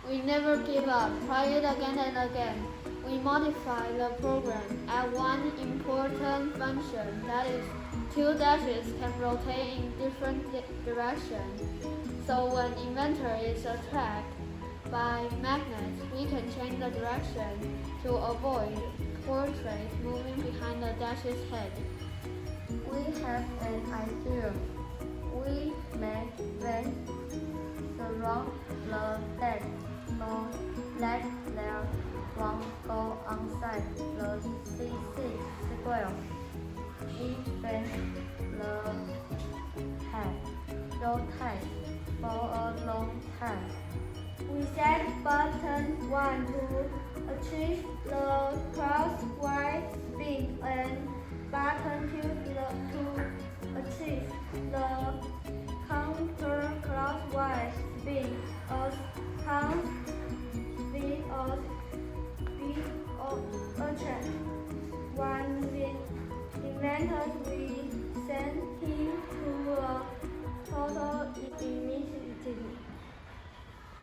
We never give up. Try it again and again. We modify the program. Add one important function, that is, two dashes can rotate in different directions. So when inventor is attracted by magnets, we can change the direction to avoid portrait moving behind the dash's head. We have an idea. We make vents surround the deck, so let their one go outside the C6 square. Each vent the head rotates for a long time. We set button 1 to achieve the crosswise spin and button 2 to achieve the counterclockwise spin. A count speed of attract. One inventors